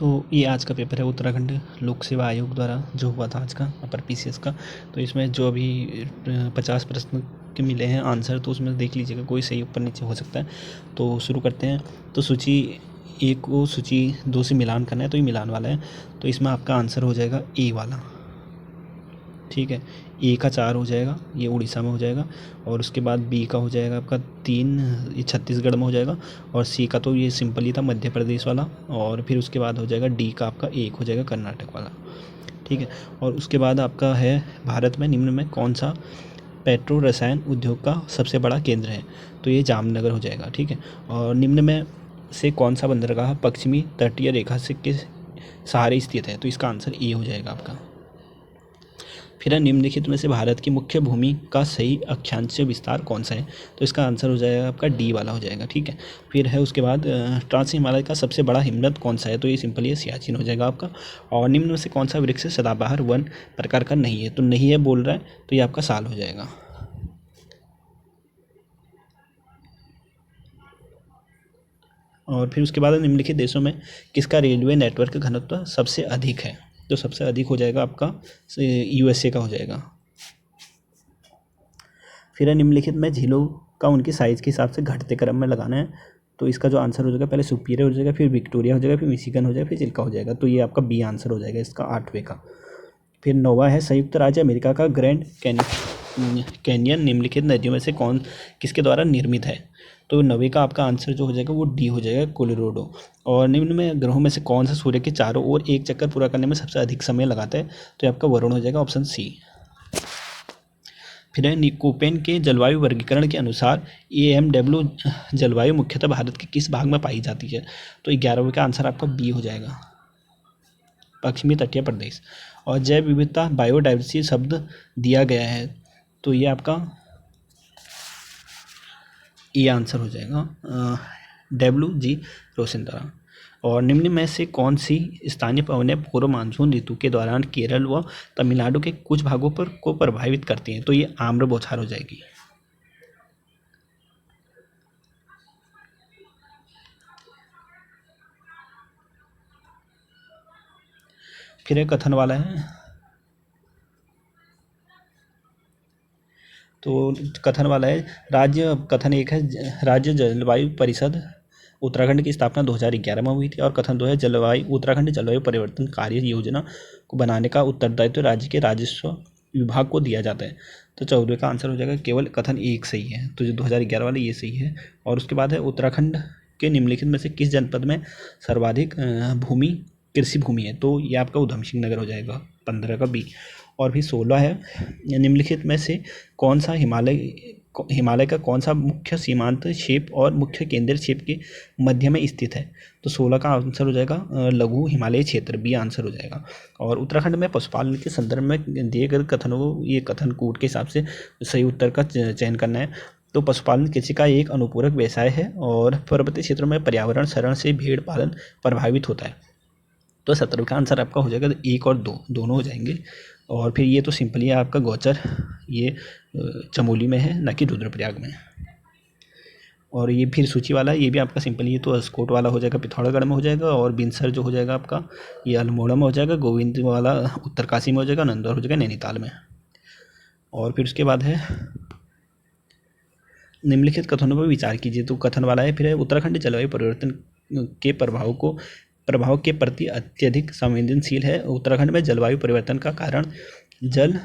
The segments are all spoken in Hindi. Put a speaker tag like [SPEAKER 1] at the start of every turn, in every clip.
[SPEAKER 1] तो ये आज का पेपर है उत्तराखंड लोक सेवा आयोग द्वारा जो हुआ था आज का अपर पीसीएस का। तो इसमें जो अभी 50 प्रश्न के मिले हैं आंसर, तो उसमें देख लीजिएगा कोई सही ऊपर नीचे हो सकता है। तो शुरू करते हैं। तो सूची 1 को सूची 2 से मिलान करना है, तो ये मिलान वाला है। तो इसमें आपका आंसर हो जाएगा ए वाला, ठीक है। ए का 4 हो जाएगा, ये उड़ीसा में हो जाएगा। और उसके बाद बी का हो जाएगा आपका 3, ये छत्तीसगढ़ में हो जाएगा। और सी का तो ये सिंपल ही था, मध्य प्रदेश वाला। और फिर उसके बाद हो जाएगा डी का आपका 1 हो जाएगा, कर्नाटक वाला, ठीक है। और उसके बाद आपका है भारत में निम्न में कौन सा पेट्रो रसायन उद्योग का सबसे बड़ा केंद्र है, तो ये जामनगर हो जाएगा, ठीक है। और निम्न में से कौन सा बंदरगाह पश्चिमी तटीय रेखा से के सहारे स्थित है, तो इसका आंसर ए हो जाएगा आपका। फिर है निम्नलिखित में से भारत की मुख्य भूमि का सही अक्षांशीय विस्तार कौन सा है, तो इसका आंसर हो जाएगा आपका डी वाला हो जाएगा, ठीक है। फिर है उसके बाद ट्रांस हिमालय का सबसे बड़ा हिमनद कौन सा है, तो ये सिंपल ये सियाचिन हो जाएगा आपका। और निम्न में से कौन सा वृक्ष सदाबहार वन प्रकार का नहीं है, तो नहीं है बोल रहा है, तो ये आपका साल हो जाएगा। और फिर उसके बाद निम्नलिखित देशों में किसका रेलवे नेटवर्क घनत्व सबसे अधिक है, तो सबसे अधिक हो जाएगा आपका यूएसए का हो जाएगा। फिर निम्नलिखित में झीलों का उनकी साइज़ के हिसाब से घटते क्रम में लगाना है, तो इसका जो आंसर हो जाएगा पहले सुपीरियर हो जाएगा, फिर विक्टोरिया हो जाएगा, फिर मिशिगन हो जाएगा, फिर चिल्का हो जाएगा। तो ये आपका बी आंसर हो जाएगा इसका 8वें का। फिर 9वां है संयुक्त राज्य अमेरिका का ग्रैंड कैनियन निम्नलिखित नदियों में से कौन किसके द्वारा निर्मित है, तो 9वें का आपका आंसर जो हो जाएगा वो डी हो जाएगा, कोलोराडो। और निम्न में ग्रहों में से कौन सा सूर्य के चारों ओर एक चक्कर पूरा करने में सबसे अधिक समय लगाता है, तो ये आपका वरुण हो जाएगा, ऑप्शन सी। फिर है कोपेन के जलवायु वर्गीकरण के अनुसार AMW जलवायु मुख्यतः भारत के किस भाग में पाई जाती है, तो 11वें का आंसर आपका बी हो जाएगा, पश्चिमी तटीय प्रदेश। और जैव विविधता बायोडाइवर्सिटी शब्द दिया गया है, तो ये आपका ये आंसर हो जाएगा WG रोशनदारा। और निम्न में से कौन सी स्थानीय पवनें पूर्व मानसून ऋतु के दौरान केरल व तमिलनाडु के कुछ भागों पर को प्रभावित करती हैं, तो ये आम्र बौछार हो जाएगी। फिर एक कथन वाला है, तो कथन वाला है राज्य कथन 1 है राज्य जलवायु परिषद उत्तराखंड की स्थापना 2011 में हुई थी। और कथन 2 है उत्तराखंड जलवायु परिवर्तन कार्य योजना को बनाने का उत्तरदायित्व राज्य के राजस्व विभाग को दिया जाता है, तो 14वें का आंसर हो जाएगा केवल कथन 1 सही है, तो जो 2011 वाले ये सही है। और उसके बाद है उत्तराखंड के निम्नलिखित में से किस जनपद में सर्वाधिक भूमि कृषि भूमि है, तो ये आपका उधम सिंह नगर हो जाएगा, 15 का बी। और भी 16 है निम्नलिखित में से कौन सा हिमालय का कौन सा मुख्य सीमांत क्षेप और मुख्य केंद्रीय क्षेप के मध्य में स्थित है, तो 16 का आंसर हो जाएगा लघु हिमालय क्षेत्र, बी आंसर हो जाएगा। और उत्तराखंड में पशुपालन के संदर्भ में दिए गए कथनों को ये कथन कूट के हिसाब से सही उत्तर का चयन करना है। तो पशुपालन कृषि का एक अनुपूरक व्यवसाय है और पर्वतीय क्षेत्रों में पर्यावरण क्षरण से भेड़ पालन प्रभावित होता है, तो 17 का आंसर आपका हो जाएगा 1 और 2 दोनों हो जाएंगे। और फिर ये तो सिंपली है आपका गौचर, ये चमोली में है न कि रुद्रप्रयाग में। और ये फिर सूची वाला ये भी आपका सिंपल, ये तो अस्कोट वाला हो जाएगा, पिथौरागढ़ में हो जाएगा। और बिनसर जो हो जाएगा आपका ये अल्मोड़ा में हो जाएगा, गोविंद वाला उत्तरकाशी में हो जाएगा, नंदौर हो जाएगा नैनीताल में। और फिर उसके बाद है निम्नलिखित कथनों पर विचार कीजिए, तो कथन वाला है फिर है उत्तराखंड जलवायु परिवर्तन के प्रभाव के प्रति अत्यधिक संवेदनशील है। उत्तराखंड में जलवायु परिवर्तन का कारण जल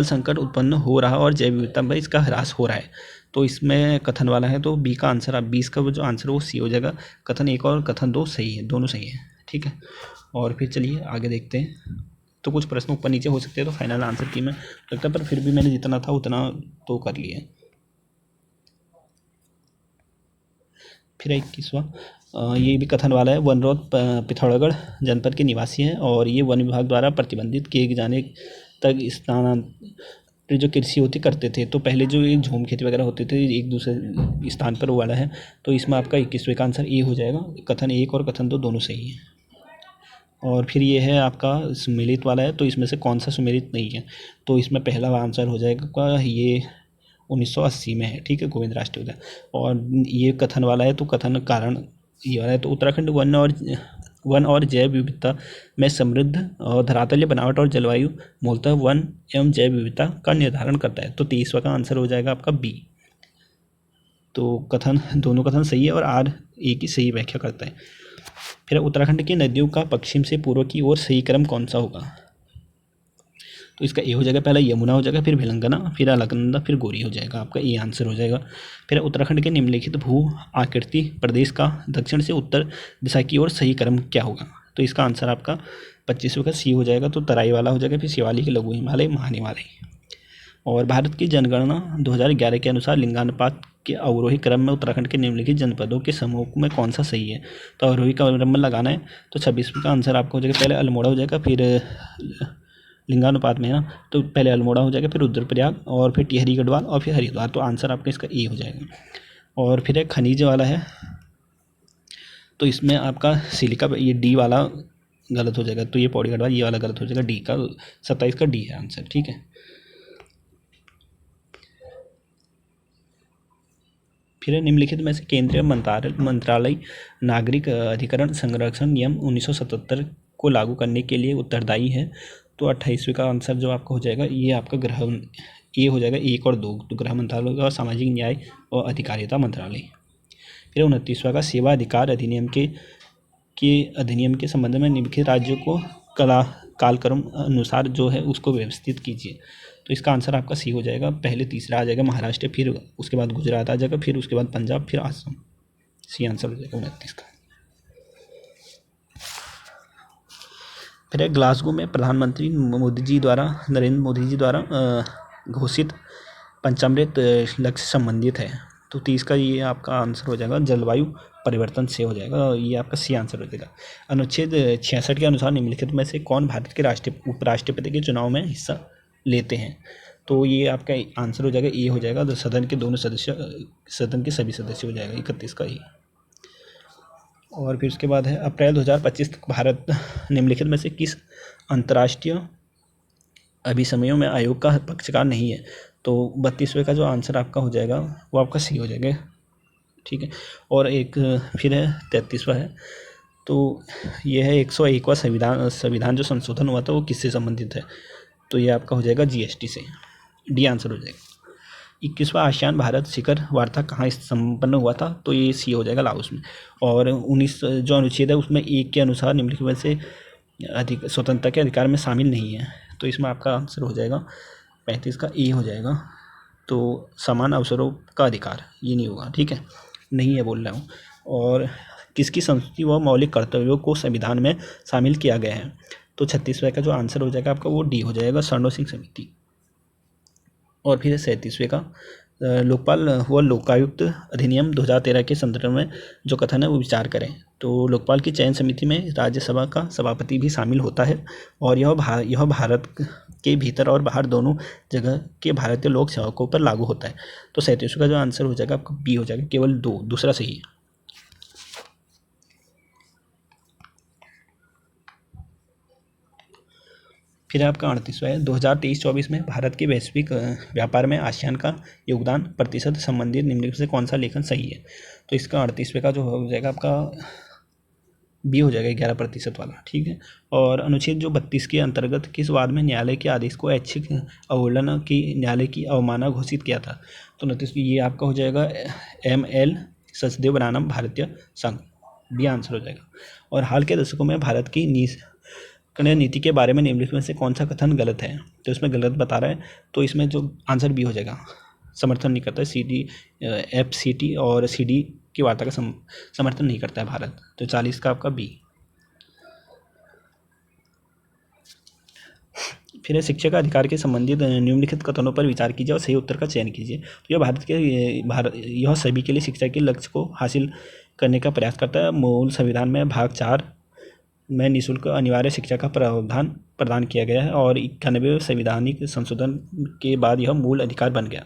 [SPEAKER 1] संकट उत्पन्न हो रहा और जैव विविधता में इसका ह्रास हो रहा है, तो इसमें कथन वाला है, तो बी का आंसर 20 का जो आंसर वो सी हो जाएगा। कथन 1 और कथन 2 सही है, दोनों सही है, ठीक है। और फिर चलिए आगे देखते हैं। तो कुछ प्रश्न ऊपर नीचे हो सकते हैं, तो फाइनल आंसर की मैं लगता है, पर फिर भी मैंने जितना था उतना तो कर लिया। फिर 21वां ये भी कथन वाला है वनरौत पिथौरागढ़ जनपद के निवासी हैं और ये वन विभाग द्वारा प्रतिबंधित किए जाने तक स्थानांतरित जो कृषि होती करते थे, तो पहले जो ये झूम खेती वगैरह होते थे एक दूसरे स्थान पर वाला है, तो इसमें आपका 21वें का आंसर ए हो जाएगा। कथन 1 और कथन 2 दोनों सही है। और फिर ये है आपका सुमेलित वाला है, तो इसमें से कौन सा सुमेलित नहीं है, तो इसमें पहला आंसर हो जाएगा ये 1980 में है, ठीक है, गोविंद राष्ट्रीय उद्यान। और ये कथन वाला है, तो कथन कारण ये वाला है। तो उत्तराखंड वन और जैव विविधता में समृद्ध और धरातलीय बनावट और जलवायु मूलतः वन एवं जैव विविधता का निर्धारण करता है। तो 23वां का आंसर हो जाएगा आपका बी। तो दोनों कथन सही है और आर ए की सही व्याख्या करता है। फिर उत्तराखंड की नदियों का पश्चिम से पूर्व की ओर सही क्रम कौन सा होगा? तो इसका ए हो जाएगा, पहला यमुना हो जाएगा, फिर भिलंगना, फिर अलकनंदा, फिर गोरी हो जाएगा। आपका ए आंसर हो जाएगा। फिर उत्तराखंड के निम्नलिखित भू आकृति प्रदेश का दक्षिण से उत्तर दिशा की ओर सही क्रम क्या होगा? तो इसका आंसर आपका 25वें का सी हो जाएगा। तो तराई वाला हो जाएगा, फिर शिवालिक, लघु हिमालय, महान हिमालय। और भारत की जनगणना 2011 के अनुसार लिंगानुपात के अवरोही क्रम में उत्तराखंड के निम्नलिखित जनपदों के समूह में कौन सा सही है? तो अवरोही का क्रम लगाना है। तो 26वें का आंसर आपका हो जाएगा, पहले अल्मोड़ा हो जाएगा, फिर लिंगानुपात में है ना, तो पहले अल्मोड़ा हो जाएगा, फिर रुद्रप्रयाग, और फिर टिहरी गढ़वाल, और फिर हरिद्वार। तो आंसर आपका इसका ए हो जाएगा। और फिर एक खनिज वाला है, तो इसमें आपका सिलिका, ये डी वाला गलत हो जाएगा। तो ये पौड़ी गढ़वाल, ये वाला गलत हो जाएगा। डी का 27 का डी है आंसर। ठीक है। फिर निम्नलिखित में से केंद्रीय मंत्रालय नागरिक अधिकरण संरक्षण नियम 1977 को लागू करने के लिए उत्तरदायी है? तो 28वें का आंसर जो आपका हो जाएगा, ये आपका ये हो जाएगा 1 और 2। तो गृह मंत्रालय और सामाजिक न्याय और अधिकारिता मंत्रालय। फिर 29वां का सेवा अधिकार अधिनियम अधिनियम के संबंध में निम्नलिखित राज्यों को कालक्रम अनुसार जो है उसको व्यवस्थित कीजिए। तो इसका आंसर आपका सी हो जाएगा। पहले तीसरा आ जाएगा महाराष्ट्र, फिर उसके बाद गुजरात आ जाएगा, फिर उसके बाद पंजाब, फिर आसाम। सी आंसर हो जाएगा 29 का। फिर ग्लासगो में प्रधानमंत्री नरेंद्र मोदी जी द्वारा घोषित पंचामृत लक्ष्य संबंधित है। तो 30 का ये आपका आंसर हो जाएगा, जलवायु परिवर्तन से हो जाएगा। ये आपका सी आंसर हो जाएगा। अनुच्छेद 66 के अनुसार निम्नलिखित में से कौन भारत के उपराष्ट्रपति के चुनाव में हिस्सा लेते हैं? तो ये आपका आंसर हो जाएगा, ए हो जाएगा। तो सदन के सभी सदस्य हो जाएगा 31 का ये। और फिर उसके बाद है अप्रैल 2025 तक भारत निम्नलिखित में से किस अंतर्राष्ट्रीय अभिसमयों में आयोग का पक्षकार नहीं है? तो 32वें का जो आंसर आपका हो जाएगा वो आपका सी हो जाएगा। ठीक है। और एक फिर है 33वां है, तो यह है 101वां संविधान जो संशोधन हुआ था वो किससे संबंधित है? तो ये आपका हो जाएगा जीएसटी से। डी आंसर हो जाएगा। 21वां आसियान भारत शिखर वार्ता कहाँ संपन्न हुआ था? तो ये सी हो जाएगा, लाओस में। और 19 जो अनुच्छेद है उसमें 1 के अनुसार निम्नलिखित में से स्वतंत्रता के अधिकार में शामिल नहीं है। तो इसमें आपका आंसर हो जाएगा 35 का ए हो जाएगा। तो समान अवसरों का अधिकार ये नहीं होगा। ठीक है, नहीं है बोल रहा हूँ। और किसकी संस्कृति व मौलिक कर्तव्यों को संविधान में शामिल किया गया है? तो 36वें का जो आंसर हो जाएगा आपका वो डी हो जाएगा, स्वर्णो सिंह समिति। और फिर 37वें का लोकपाल व लोकायुक्त अधिनियम 2013 के संदर्भ में जो कथन है वो विचार करें। तो लोकपाल की चयन समिति में राज्यसभा का सभापति भी शामिल होता है और यह भारत के भीतर और बाहर दोनों जगह के भारतीय लोक सेवकों पर लागू होता है। तो 37वें का जो आंसर हो जाएगा आपका बी हो जाएगा, केवल दूसरा सही है। फिर आपका 38वां है, 2023-24 में भारत के वैश्विक व्यापार में आसियान का योगदान प्रतिशत संबंधित निम्नलिखित से कौन सा लेखन सही है? तो इसका 38वें का जो हो जाएगा आपका बी हो जाएगा, 11% वाला। ठीक है। और अनुच्छेद जो 32 के अंतर्गत किस वाद में न्यायालय के आदेश को ऐच्छिक अवहेलना की न्यायालय की अवमानना घोषित किया था? तो 29 ये आपका हो जाएगा ML सचदेव बनाम भारतीय संघ। बी आंसर हो जाएगा। और हाल के दशकों में भारत की नीति के बारे में निम्नलिखित में से कौन सा कथन गलत है? तो इसमें गलत बता रहा है, तो इसमें जो आंसर बी हो जाएगा, समर्थन नहीं करता है। FCT और CD की वार्ता का समर्थन नहीं करता है भारत। तो 40 का आपका बी। फिर शिक्षा का अधिकार के संबंधित निम्नलिखित कथनों पर विचार कीजिए और सही उत्तर का चयन कीजिए। तो यह सभी के लिए शिक्षा के लक्ष्य को हासिल करने का प्रयास करता है। मूल संविधान में भाग 4 में निःशुल्क अनिवार्य शिक्षा का प्रावधान प्रदान किया गया है और 91वें संविधानिक संशोधन के बाद यह मूल अधिकार बन गया।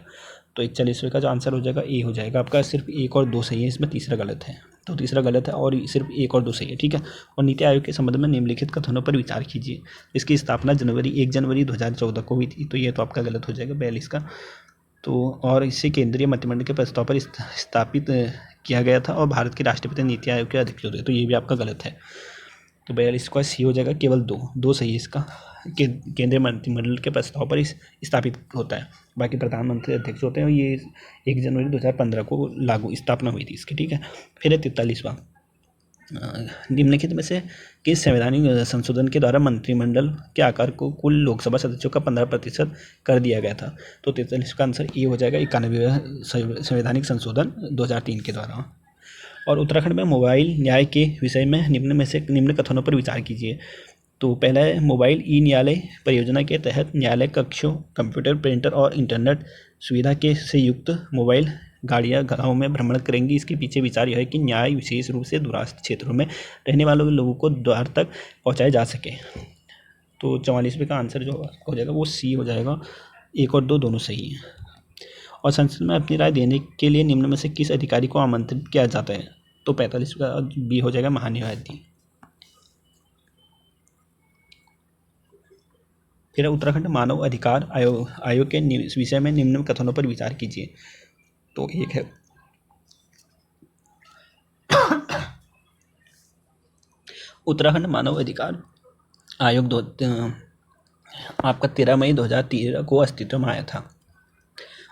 [SPEAKER 1] तो 41वें का जो आंसर हो जाएगा ए हो जाएगा आपका। सिर्फ 1 और 2 सही है, इसमें तीसरा गलत है। तो तीसरा गलत है और सिर्फ 1 और 2 सही है। ठीक है। और नीति आयोग के संबंध में निम्नलिखित कथनों पर विचार कीजिए। इसकी स्थापना 1 जनवरी 2014 को हुई थी। तो ये तो आपका गलत हो जाएगा 42 का। तो और इसे केंद्रीय मंत्रिमंडल के प्रस्ताव पर स्थापित किया गया था और भारत के राष्ट्रपति नीति आयोग के अध्यक्ष होते, तो ये भी आपका गलत है। तो 42 का सी हो जाएगा, केवल दो सही है इसका। केंद्रीय मंत्रिमंडल के प्रस्ताव पर स्थापित होता है, बाकी प्रधानमंत्री अध्यक्ष होते हैं। और ये 1 जनवरी 2015 को लागू स्थापना हुई थी इसकी, ठीक है। फिर है 43वां, निम्नलिखित में से किस संवैधानिक संशोधन के द्वारा मंत्रिमंडल के आकार को कुल लोकसभा सदस्यों का 15% कर दिया गया था? तो 43 का आंसर ए हो जाएगा, 91वां संवैधानिक संशोधन 2003 के द्वारा। और उत्तराखंड में मोबाइल न्याय के विषय में निम्न कथनों पर विचार कीजिए। तो पहला है, मोबाइल ई न्यायालय परियोजना के तहत न्यायालय कक्षों, कंप्यूटर, प्रिंटर और इंटरनेट सुविधा के से युक्त मोबाइल गाड़ियाँ गाँव में भ्रमण करेंगी। इसके पीछे विचार यह है कि न्याय विशेष रूप से दूरस्थ क्षेत्रों में रहने वालों लोगों को द्वार तक पहुँचाया जा सके। तो 44वें का आंसर जो हो जाएगा वो सी हो जाएगा, 1 और 2 दोनों सही हैं। और संसद में अपनी राय देने के लिए निम्न में से किस अधिकारी को आमंत्रित किया जाता है? तो 45 का बी हो जाएगा, महान्यायाधीश। फिर उत्तराखंड मानव अधिकार आयोग के विषय में निम्न कथनों पर विचार कीजिए। तो एक है, उत्तराखंड मानव अधिकार आयोग आपका 13 मई 2013 को अस्तित्व में आया था।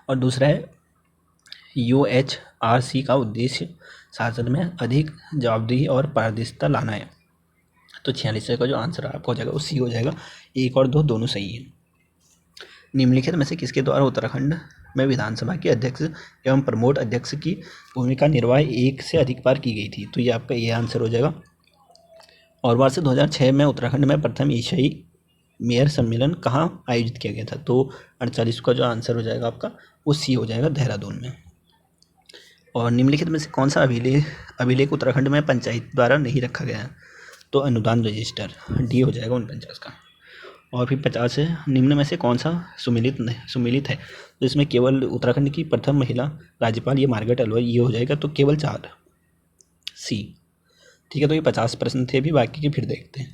[SPEAKER 1] और दूसरा है, UHRC का उद्देश्य शासन में अधिक जवाबदेही और पारदर्शिता लाना है। तो 46 का जो आंसर आपका हो जाएगा वो सी हो जाएगा, 1 और 2 दोनों सही हैं। निम्नलिखित में से किसके द्वारा उत्तराखंड में विधानसभा के अध्यक्ष एवं प्रमोद अध्यक्ष की भूमिका निर्वाह 1 से अधिक बार की गई थी? तो ये आपका ये आंसर हो जाएगा। और वर्ष 2006 में उत्तराखंड में प्रथम एशियाई मेयर सम्मेलन कहाँ आयोजित किया गया था? तो 48 का जो आंसर हो जाएगा आपका वो सी हो जाएगा, देहरादून में। और निम्नलिखित में से कौन सा अभिलेख उत्तराखंड में पंचायत द्वारा नहीं रखा गया है? तो अनुदान रजिस्टर, डी हो जाएगा 49 का। और फिर 50 है, निम्न में से कौन सा सुमिलित है? तो इसमें केवल उत्तराखंड की प्रथम महिला राज्यपाल ये मार्गारेट अल्वा, ये हो जाएगा, तो केवल 4 सी। ठीक है, तो ये 50 प्रश्न थे, भी बाकी के फिर देखते हैं।